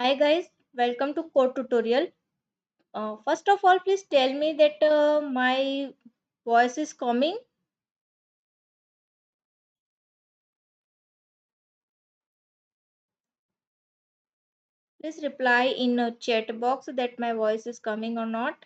Hi guys, welcome to code tutorial. First of all, please tell me that my voice is coming. Please reply in a chat box that my voice is coming or not.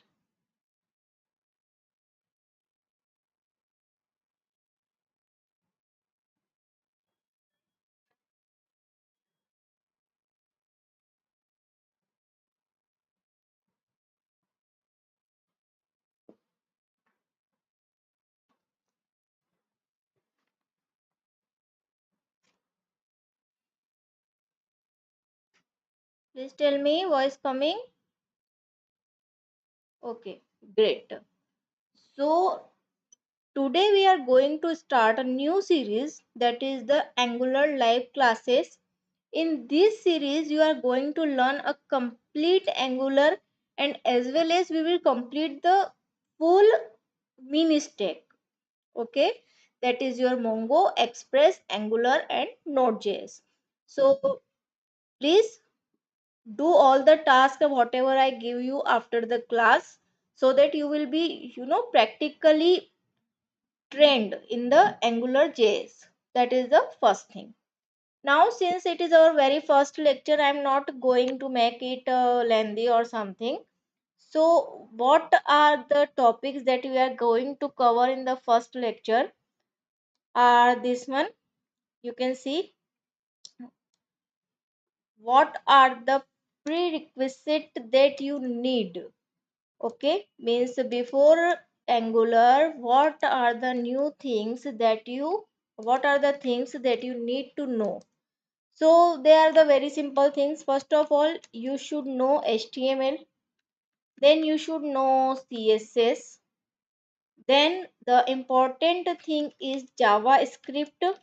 Please tell me voice coming. Okay, great. So today we are going to start a new series, that is the Angular live classes. In this series you are going to learn a complete Angular, and as well as we will complete the full mini stack. Okay, that is your Mongo, Express, Angular and Node.js. So please do all the tasks whatever I give you after the class, so that you will be practically trained in the Angular JS. That is the first thing. Now since it is our very first lecture, I am not going to make it lengthy or something. So what are the topics that we are going to cover in the first lecture are this one. You can see what are the prerequisite that you need. Okay, means before Angular, what are the things that you need to know. So they are the very simple things. First of all, you should know HTML, then you should know CSS, then the important thing is JavaScript.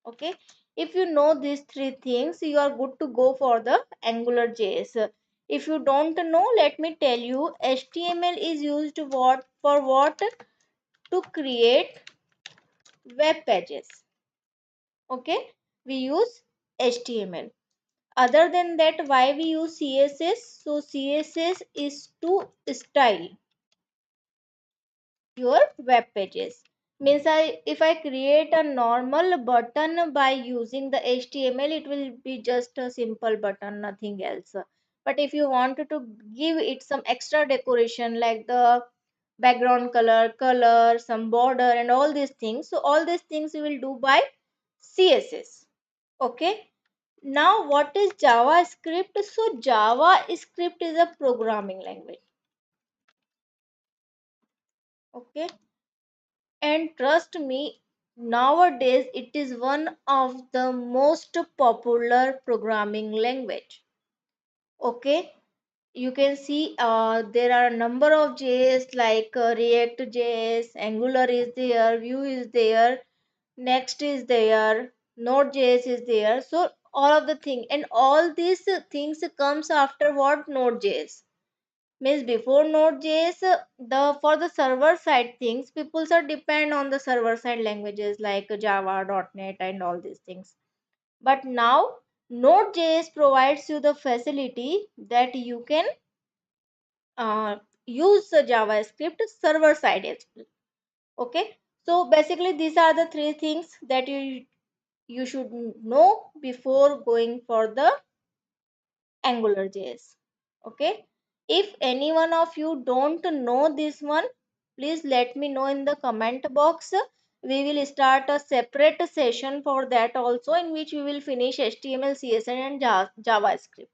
Okay, if you know these three things, you are good to go for the Angular JS. If you don't know, let me tell you, HTML is used what to create web pages. Okay, we use HTML. Other than that, why we use CSS? So CSS is to style your web pages. Means if I create a normal button by using the HTML, it will be just a simple button, nothing else. But if you want to give it some extra decoration like the background color, some border and all these things, so all these things we will do by CSS. Okay, now what is JavaScript? So JavaScript is a programming language. Okay, and trust me, nowadays it is one of the most popular programming language. Okay, you can see there are a number of JS like reactjs, Angular is there, Vue is there, Next is there, Node.js is there. So all of the thing, and all these things comes after what? Node.js. Means before Node.js, the for the server side things, people are depend on the server side languages like Java, .NET and all these things. But now Node.js provides you the facility that you can uh, use the JavaScript server side as well. Okay, so basically these are the three things that you should know before going for the Angular JS. Okay, if any one of you don't know this one, please let me know in the comment box. we will start a separate session for that also, in which we will finish HTML, CSS and JavaScript.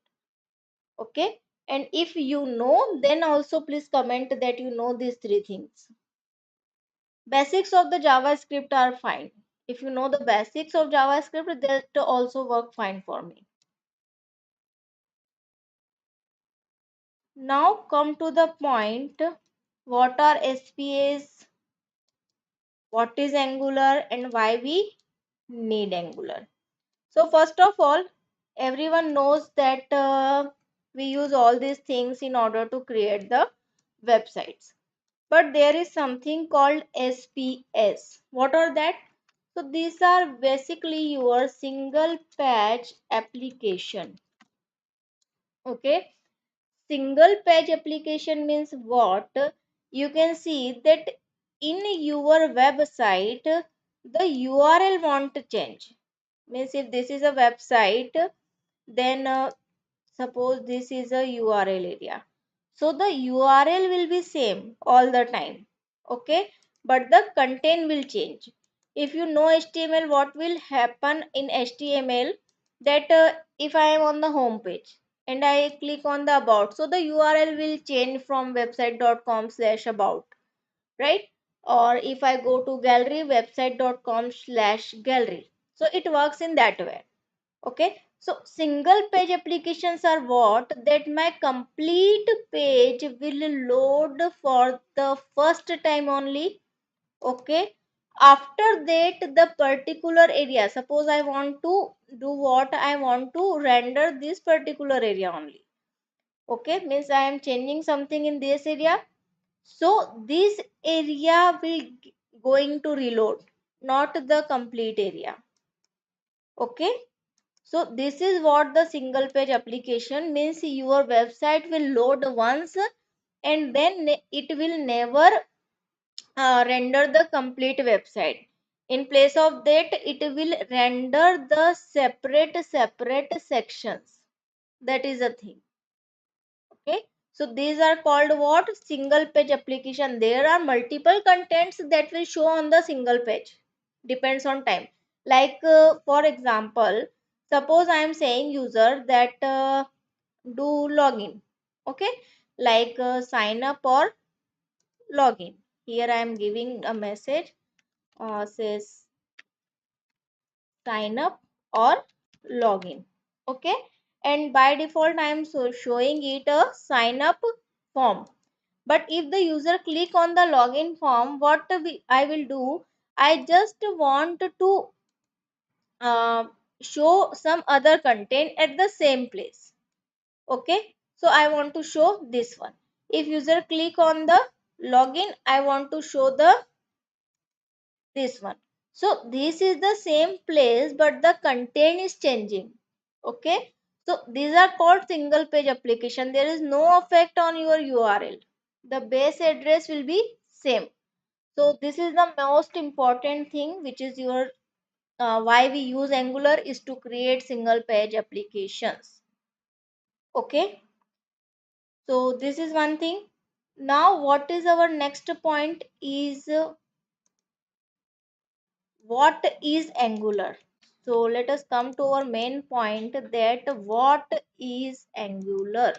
Okay, and if you know, then also please comment that you know these three things. Basics of the JavaScript are fine. If you know the basics of JavaScript, that also work fine for me. Now come to the point, what are SPAs, what is Angular, and why we need Angular. So first of all, everyone knows that we use all these things in order to create the websites. But there is something called SPS. What are that? So these are basically your single page application. Okay. Single page application means what? You can see that in your website, the URL won't change. Means if this is a website, then suppose this is a URL area. So the URL will be same all the time. Okay, but the content will change. If you know HTML, what will happen in HTML, that if I am on the home page and I click on the about, so the URL will change from website.com/about, right? Or if I go to gallery, website.com/gallery. So it works in that way. Okay, so single page applications are what? That my complete page will load for the first time only. Okay, after that the particular area, suppose I want to do what, I want to render this particular area only. Okay, means I am changing something in this area, so this area will going to reload, not the complete area. Okay, so this is what the single page application means. Your website will load once and then it will never render the complete website. In place of that, it will render the separate sections. That is a thing. Okay, so these are called what? Single page application. There are multiple contents that will show on the single page, depends on time. Like for example, suppose I am saying user that do login. Okay, like sign up or login. Here I am giving a message, says sign up or login. Okay, and by default I am so showing it a sign up form. But if the user click on the login form, what I will do, I just want to uh, show some other content at the same place. Okay, so I want to show this one. If user click on the login, I want to show the this one. So this is the same place, but the content is changing. Okay, so these are called single page application. There is no effect on your URL. The base address will be same. So this is the most important thing, which is your why we use Angular is to create single page applications. Okay, so this is one thing. Now what is our next point is what is Angular. So let us come to our main point, that what is Angular.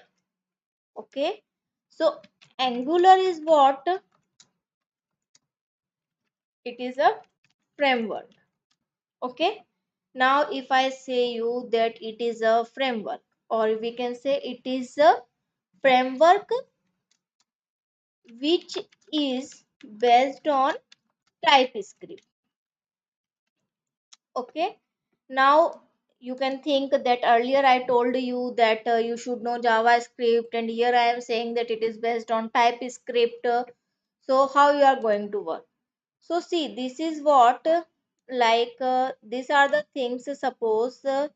Okay, so Angular is what? It is a framework. Okay, now if I say you that it is a framework, or we can say it is a framework which is based on TypeScript. Okay, now you can think that earlier I told you that you should know JavaScript, and here I am saying that it is based on TypeScript. So how you are going to work? So see, this is what these are the things, suppose that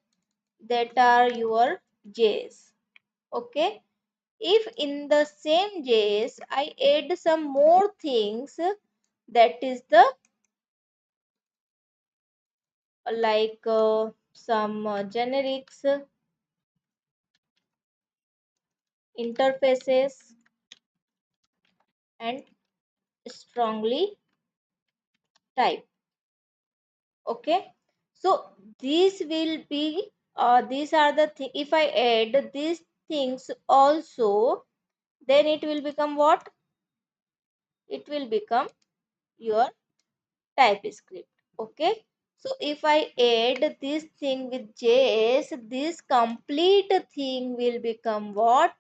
are your JS. Okay, if in the same JS I add some more things, that is the some generics, interfaces and strongly type. Okay, so these will be these are the if I add these things also, then it will become what? It will become your TypeScript. Okay, so if I add this thing with JS, this complete thing will become what?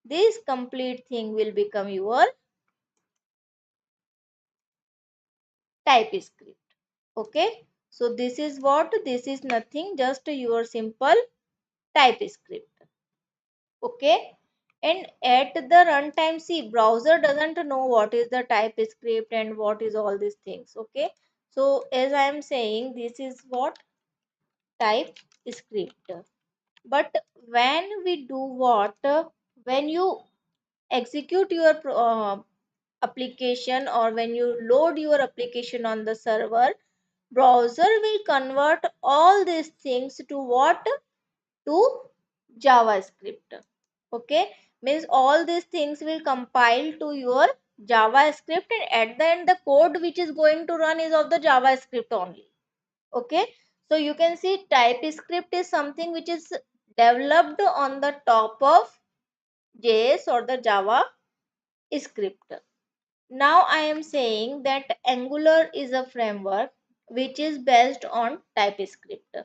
This complete thing will become your TypeScript. Okay, so this is what? This is nothing, just your simple TypeScript. Okay, and at the runtime, see, browser doesn't know what is the TypeScript and what is all these things. Okay, so as I am saying, this is what? TypeScript. But when we do what? When you execute your application, or when you load your application on the server, browser will convert all these things to what? To JavaScript. Okay, means all these things will compile to your JavaScript, and at the end the code which is going to run is of the JavaScript only. Okay, so you can see TypeScript is something which is developed on the top of JS or the Java script. Now I am saying that Angular is a framework which is based on TypeScript.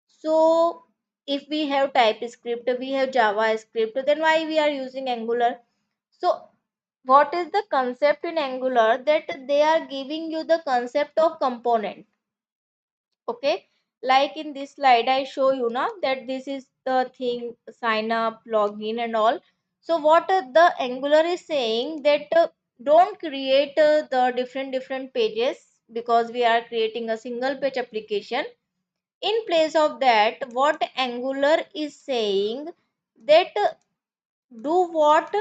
So if we have TypeScript, we have JavaScript, then why we are using Angular? So what is the concept in Angular? That they are giving you the concept of component. Okay, like in this slide I show you now that this is the thing, sign up, login and all. So what the Angular is saying, that don't create the different pages, because we are creating a single page application. In place of that, what Angular is saying, that do what?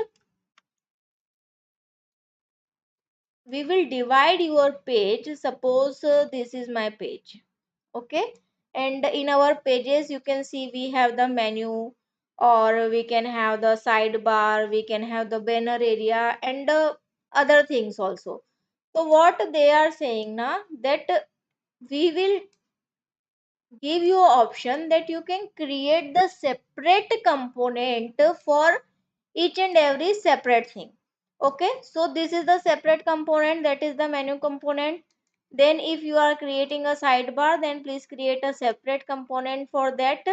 We will divide your page. Suppose this is my page. Okay, and in our pages you can see we have the menu, or we can have the sidebar, we can have the banner area, and other things also. So what they are saying now, that we will give you an option that you can create the separate component for each and every separate thing. Okay, so this is the separate component, that is the menu component. Then if you are creating a sidebar, then please create a separate component for that.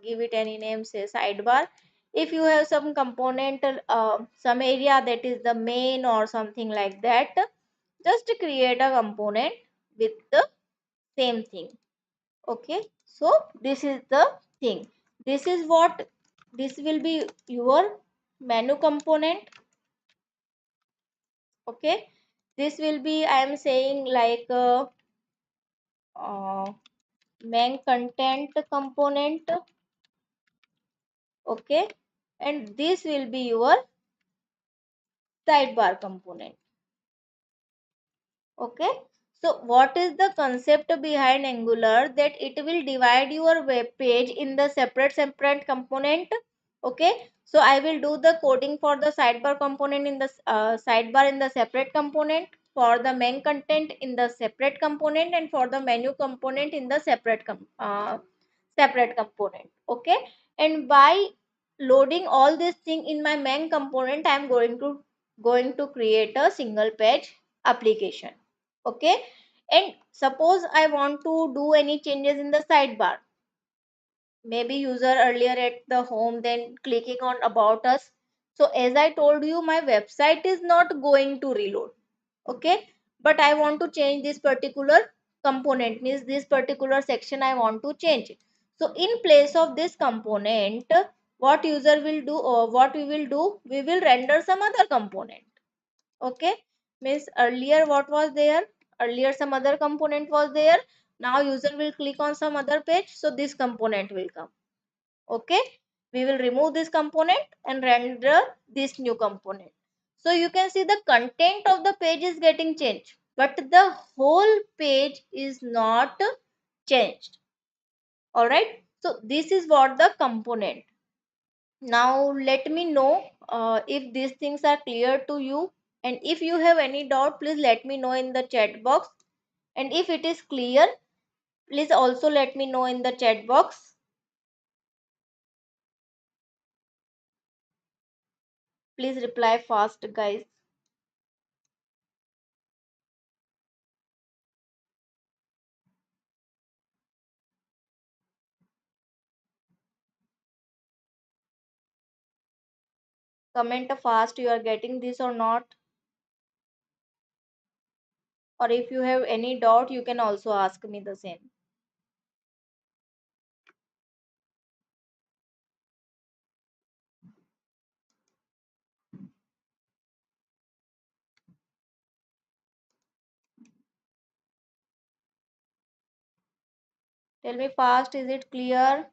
Give it any name, say sidebar. If you have some component, some area, that is the main or something like that, just create a component with the same thing. Okay, so this is the thing. This is what? This will be your menu component. Okay, this will be, I am saying, like uh, main content component. Okay, and this will be your sidebar component. Okay, so what is the concept behind Angular? That it will divide your web page in the separate component. Okay, so I will do the coding for the sidebar component in the sidebar in the separate component, for the main content in the separate component, and for the menu component in the separate component. Okay, and by loading all this thing in my main component, I am going to create a single page application. Okay, and suppose I want to do any changes in the sidebar. Maybe user earlier at the home, then clicking on about us. So as I told you, my website is not going to reload. Okay, but I want to change this particular component, means this particular section I want to change. So in place of this component, what user will do, or what we will do, we will render some other component. Okay, means earlier what was there? Earlier some other component was there. Now user will click on some other page, so this component will come. Okay, we will remove this component and render this new component. So you can see the content of the page is getting changed, but the whole page is not changed. All right, so this is what the component. Now let me know if these things are clear to you, and if you have any doubt, please let me know in the chat box. And if it is clear, please also let me know in the chat box. Please reply fast, guys. Comment fast, you are getting this or not. Or if you have any doubt, you can also ask me the same. Tell me fast, is it clear?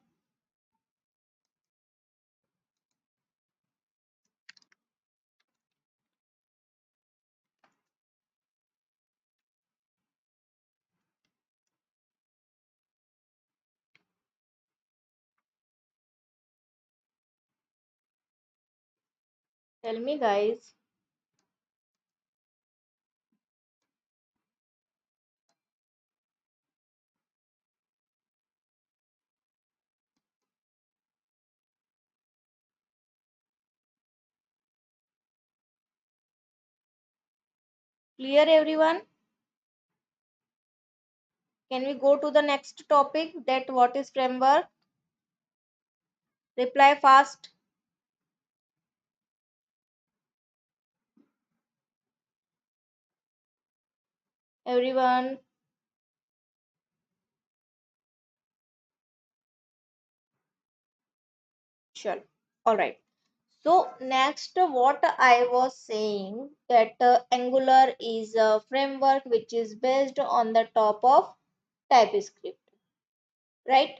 Tell me, guys. Clear, everyone? Can we go to the next topic, that what is framework? Reply fast. Everyone. Sure. All right. So next, what I was saying, that Angular is a framework which is based on the top of TypeScript, right?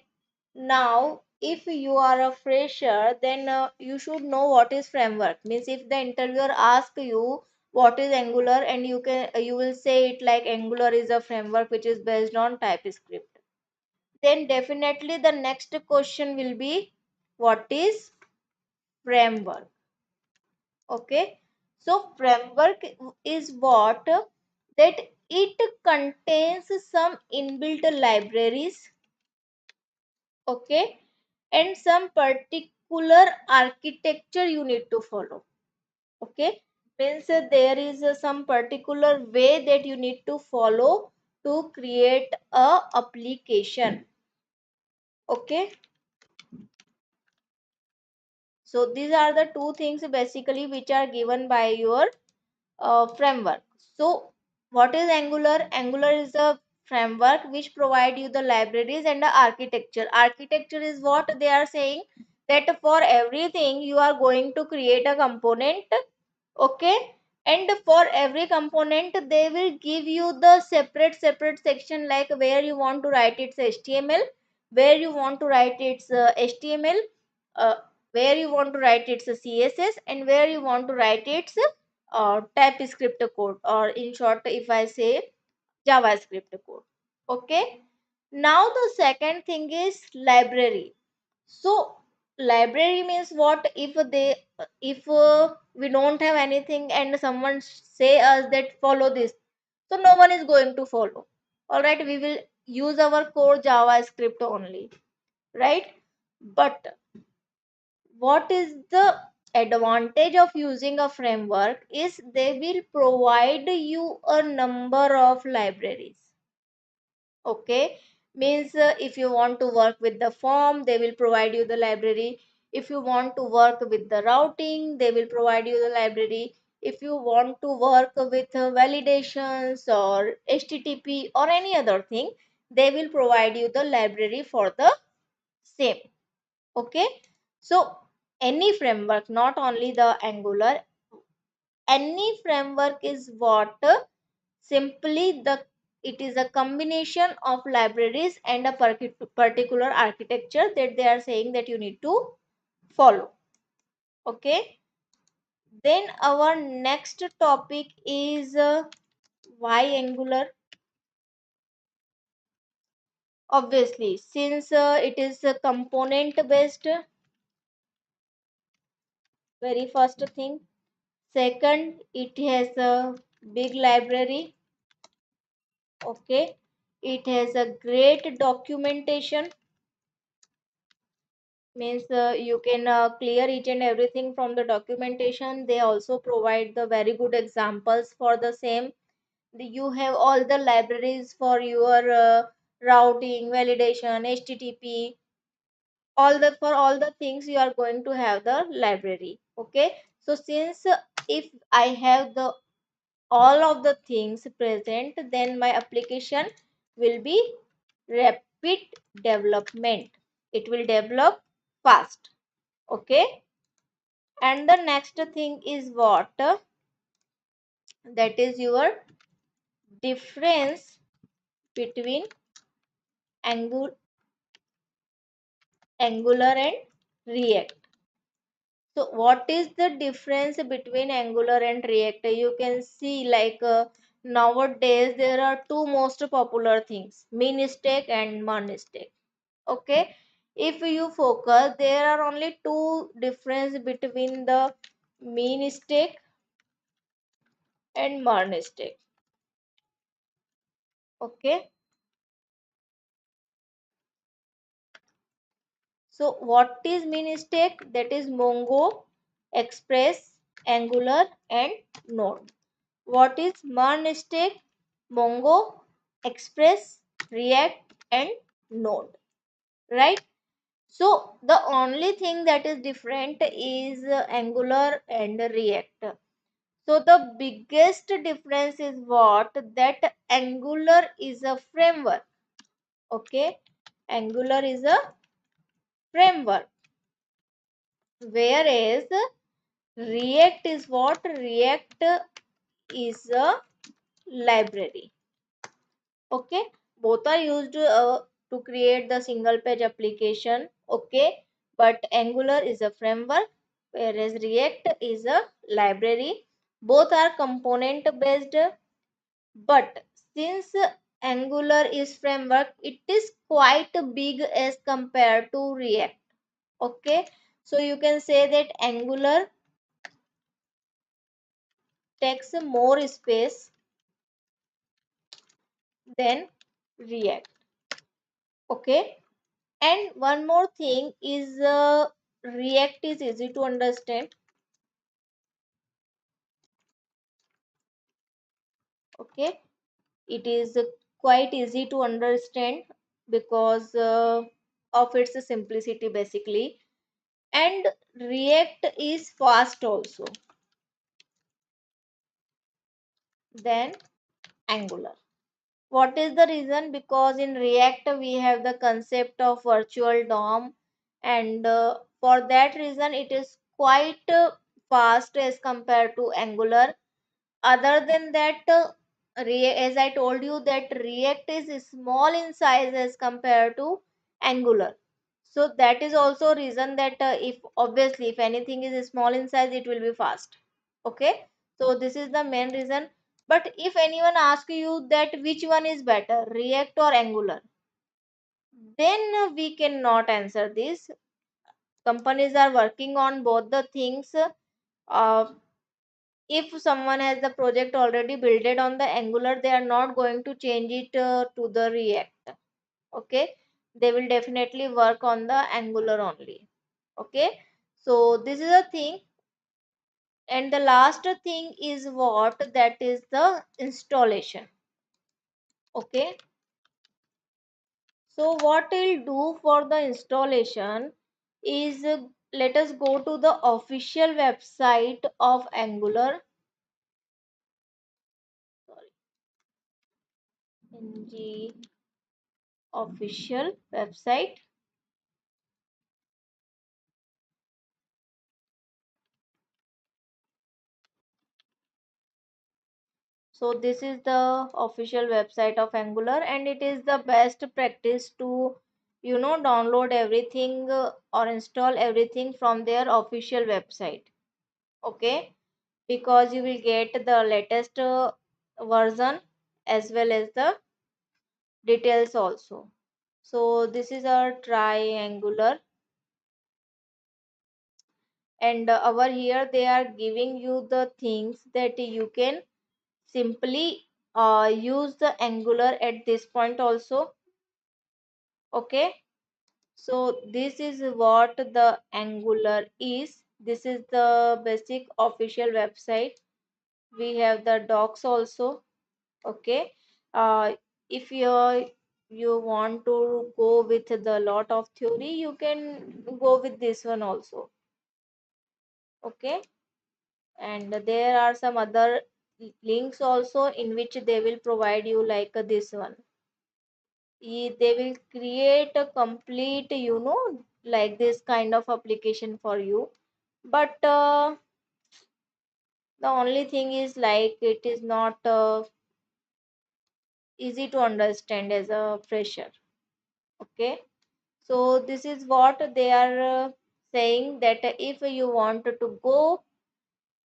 Now, if you are a fresher, then you should know what is framework. Means if the interviewer asks you what is Angular, and you will say it like Angular is a framework which is based on TypeScript. Then definitely the next question will be, what is framework? Okay, so framework is what, that it contains some inbuilt libraries, okay, and some particular architecture you need to follow. Okay, means there is some particular way that you need to follow to create a application. Okay, so these are the two things basically which are given by your framework. So what is Angular? Angular is a framework which provide you the libraries and the architecture. Architecture is what they are saying, that for everything you are going to create a component, okay, and for every component they will give you the separate section, like where you want to write its HTML, where you want to write its HTML, uh, where you want to write its CSS, and where you want to write its TypeScript code, or in short if I say JavaScript code. Okay, now the second thing is library. So library means what, if we don't have anything and someone say us that follow this, so no one is going to follow. All right, we will use our core JavaScript only, right? But what is the advantage of using a framework is they will provide you a number of libraries. Okay, means if you want to work with the form, they will provide you the library. If you want to work with the routing, they will provide you the library. If you want to work with validations or HTTP or any other thing, they will provide you the library for the same. Okay, so any framework, not only the Angular, any framework is what, simply the it is a combination of libraries and a particular architecture that they are saying that you need to follow. Okay, then our next topic is why Angular. Obviously, since it is a component based, very first thing. Second, it has a big library. Okay, it has a great documentation, means you can clear each and everything from the documentation. They also provide the very good examples for the same. You have all the libraries for your routing, validation, http, all the for all the things you are going to have the library. Okay, so since if I have the all of the things present, then my application will be rapid development. It will develop fast. Okay, and the next thing is what, that is your difference between Angu- angular and react. So what is the difference between angular and react? You can see like nowadays there are two most popular things, mean stack and merge stack. Okay, if you focus, there are only two difference between the mean stack and merge stack. Okay, so what is mean stack? That is Mongo, Express, Angular and Node. What is merge stack? Mongo, Express, React and Node. Right? So the only thing that is different is Angular and React. So the biggest difference is what? That Angular is a framework. Okay, Angular is a framework, whereas React is what? React is a library. Okay, both are used to create the single page application. Okay, but Angular is a framework, whereas React is a library. Both are component based, but since Angular is framework, it is quite big as compared to React. Okay, so you can say that Angular takes more space than React. Okay, and one more thing is React is easy to understand. Okay, it is quite easy to understand because of its simplicity basically, and React is fast also than Angular. What is the reason? Because in React we have the concept of virtual DOM, and for that reason it is quite fast as compared to Angular. Other than that, as I told you that React is small in size as compared to Angular. So that is also reason that if obviously if anything is small in size, it will be fast. Okay, so this is the main reason. But if anyone asks you that which one is better, React or Angular, then we cannot answer this. Companies are working on both the things. If someone has the project already built on the Angular, they are not going to change it to the React. Okay, they will definitely work on the Angular only. Okay, so this is a thing. And the last thing is what? That is the installation. Okay, so what we'll do for the installation is let us go to the official website of Angular. Sorry, ng official website. So this is the official website of Angular, and it is the best practice to download everything or install everything from their official website. Okay, because you will get the latest version as well as the details also. So this is our triangular, and over here they are giving you the things that you can simply use the Angular at this point also. Okay, so this is what the Angular is. This is the basic official website. We have the docs also. Okay, uh, if you want to go with the lot of theory, you can go with this one also. Okay, and there are some other links also in which they will provide you like this one. They will create a complete, like this kind of application for you, but the only thing is like it is not easy to understand as a fresher. Okay, so this is what they are saying, that if you want to go,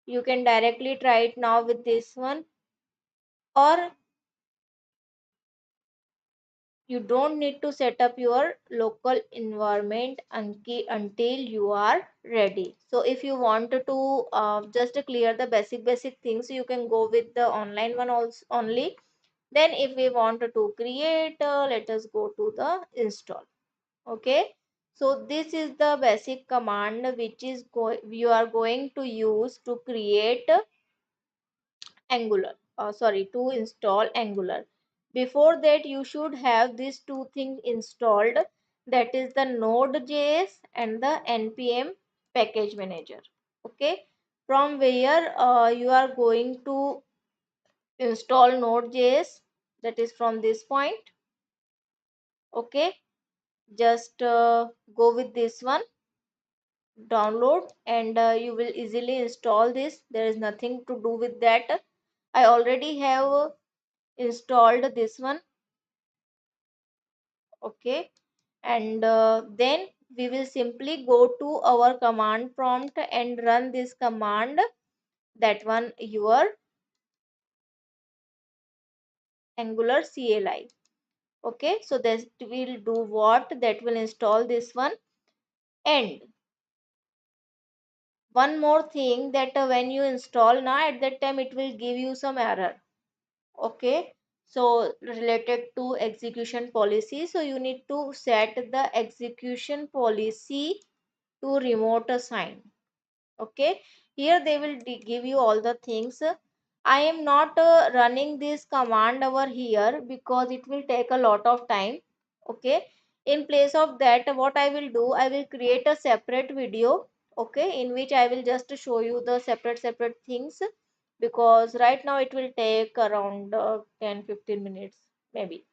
you can directly try it now with this one, or you don't need to set up your local environment until you are ready. So if you want to just clear the basic things, you can go with the online one also only. Then if we want to create, let us go to the install. Okay, so this is the basic command which is you are going to use to create Angular, sorry, to install Angular. Before that, you should have these two things installed, that is the Node.js and the npm package manager. Okay, from where you are going to install Node.js, that is from this point. Okay, just go with this one, download, and you will easily install this. There is nothing to do with that. I already have installed this one. Okay, and then we will simply go to our command prompt and run this command, that one, your Angular CLI. Okay, so this will do what, that will install this one. And one more thing, that when you install now, at that time it will give you some error. Okay, so related to execution policy, so you need to set the execution policy to remote assign. Okay, here they will give you all the things. I am not running this command over here because it will take a lot of time. Okay, in place of that, what I will do, I will create a separate video. Okay, in which I will just show you the separate things, because right now it will take around 10-15 minutes maybe.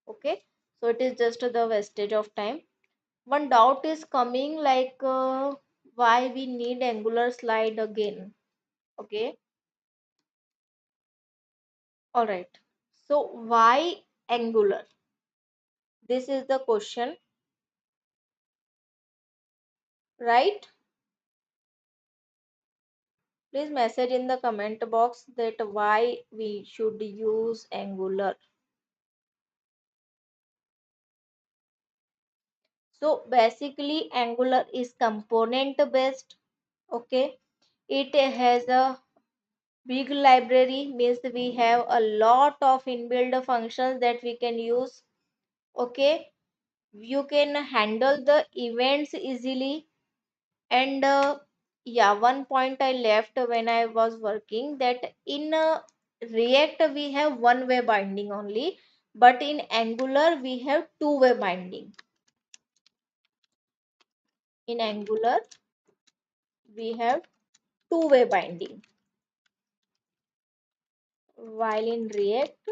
Okay, so it is just the wastage of time. One doubt is coming, like why we need Angular slide again. Okay, all right, so why Angular, this is the question, right? Please message in the comment box that why we should use Angular. So basically Angular is component based. Okay, it has a big library, means we have a lot of inbuilt functions that we can use. Okay, you can handle the events easily. And yeah, one point I left when I was working, that in React we have one way binding only, but in Angular we have two-way binding. In Angular we have two-way binding, while in React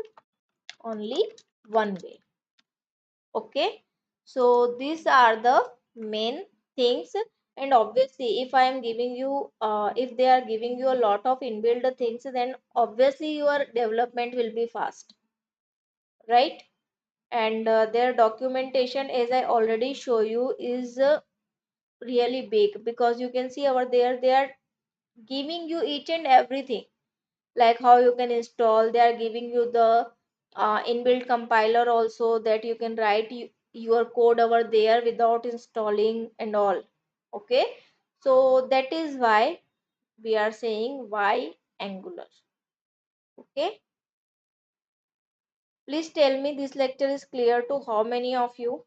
only one way. Okay, so these are the main things. And obviously if I am giving you if they are giving you a lot of inbuilt things, then obviously your development will be fast, right? And their documentation, as I already show you, is really big, because you can see over there they are giving you each and everything, like how you can install. They are giving you the inbuilt compiler also, that you can write your code over there without installing and all. Okay, so that is why we are saying why Angular. Okay, Please tell me this lecture is clear to how many of you?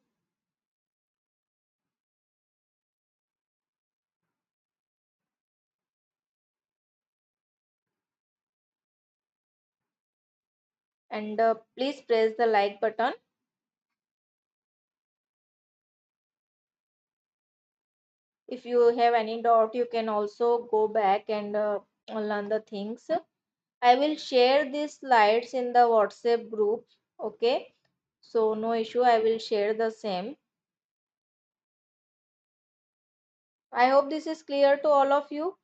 And please press the like button. If you have any doubt, you can also go back and learn the things. I will share these slides in the WhatsApp group. Okay. So no issue. I will share the same. I hope this is clear to all of you.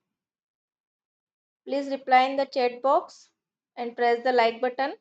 Please reply in the chat box and press the like button.